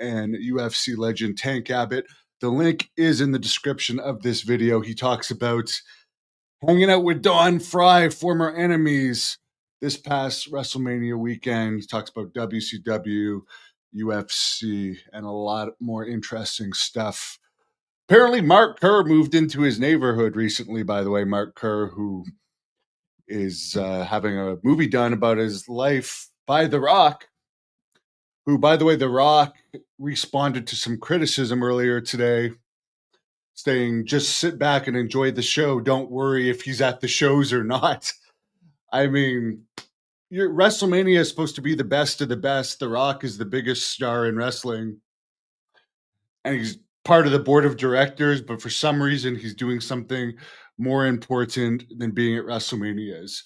and UFC legend Tank Abbott. The link is in the description of this video. He talks about hanging out with Don Fry, former enemies, this past WrestleMania weekend. He talks about WCW, UFC, and a lot more interesting stuff. Apparently, Mark Kerr moved into his neighborhood recently, by the way. Mark Kerr, who is having a movie done about his life by The Rock, who, by the way, The Rock responded to some criticism earlier today, saying, just sit back and enjoy the show. Don't worry if he's at the shows or not. I mean, WrestleMania is supposed to be the best of the best. The Rock is the biggest star in wrestling, and he's part of the board of directors, but for some reason, he's doing something more important than being at WrestleManias.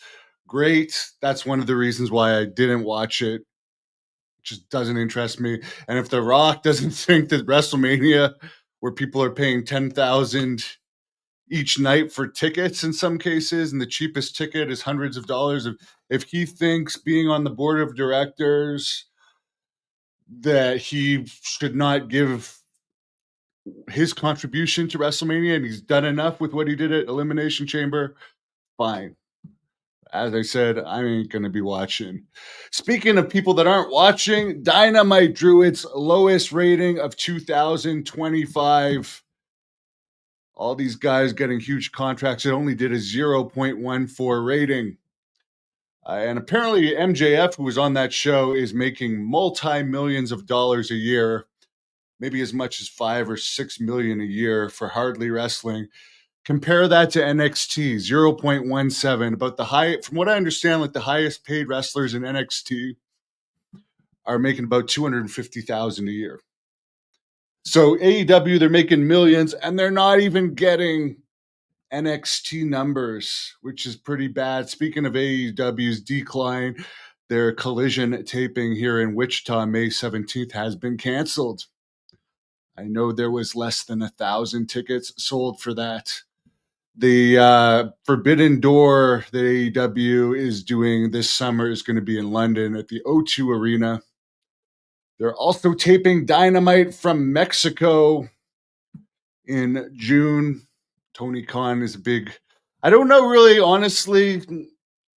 Great. That's one of the reasons why I didn't watch it. It just doesn't interest me. And if The Rock doesn't think that WrestleMania, where people are paying $10,000 each night for tickets in some cases, and the cheapest ticket is hundreds of dollars, if he thinks being on the board of directors that he should not give his contribution to WrestleMania and he's done enough with what he did at Elimination Chamber, fine. As I said, I ain't going to be watching. Speaking of people that aren't watching, Dynamite drew its lowest rating of 2025. All these guys getting huge contracts. It only did a 0.14 rating. And apparently MJF, who was on that show, is making multi-millions of dollars a year, maybe as much as $5 or $6 million a year for Hardly Wrestling. Compare that to NXT, 0.17. About the high, from what I understand, like the highest paid wrestlers in NXT are making about $250,000 a year. So AEW, they're making millions, and they're not even getting NXT numbers, which is pretty bad. Speaking of AEW's decline, their Collision taping here in Wichita, May 17th, has been canceled. I know there was less than 1,000 tickets sold for that. The Forbidden Door that AEW is doing this summer is going to be in London at the O2 Arena. They're also taping Dynamite from Mexico in June. Tony Khan is a big... I don't know really, honestly,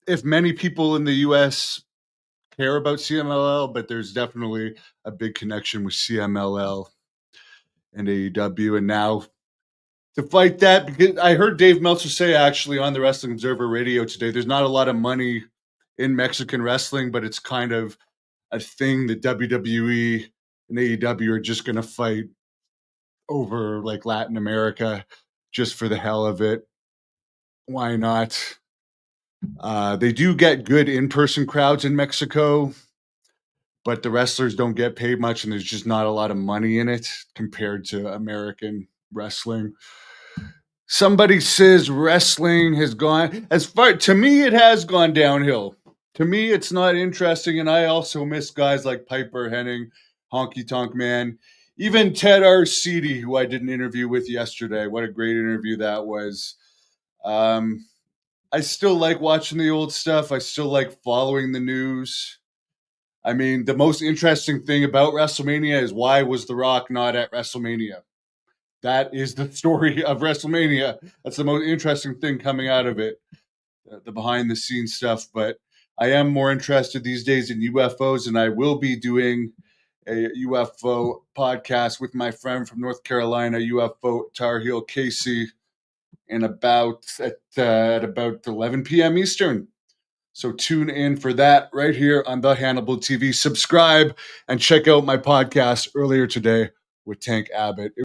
if many people in the U.S. care about CMLL, but there's definitely a big connection with CMLL and AEW. And now to fight that, because I heard Dave Meltzer say actually on the Wrestling Observer Radio today, there's not a lot of money in Mexican wrestling, but it's kind of a thing that WWE and AEW are just going to fight over, like Latin America, just for the hell of it. Why not? They do get good in-person crowds in Mexico, but the wrestlers don't get paid much, and there's just not a lot of money in it compared to American wrestling. Somebody says wrestling has gone to me, it has gone downhill. To me, it's not interesting, and I also miss guys like Piper Hennig, Honky Tonk Man, even Ted Arcidi, who I did an interview with yesterday. What a great interview that was. I still like watching the old stuff. I still like following the news. I mean, the most interesting thing about WrestleMania is, why was The Rock not at WrestleMania? That is the story of WrestleMania. That's the most interesting thing coming out of it, the behind-the-scenes stuff. But I am more interested these days in UFOs, and I will be doing a UFO podcast with my friend from North Carolina, UFO Tar Heel Casey, at about 11 p.m. Eastern. So tune in for that right here on The Hannibal TV. Subscribe and check out my podcast earlier today with Tank Abbott.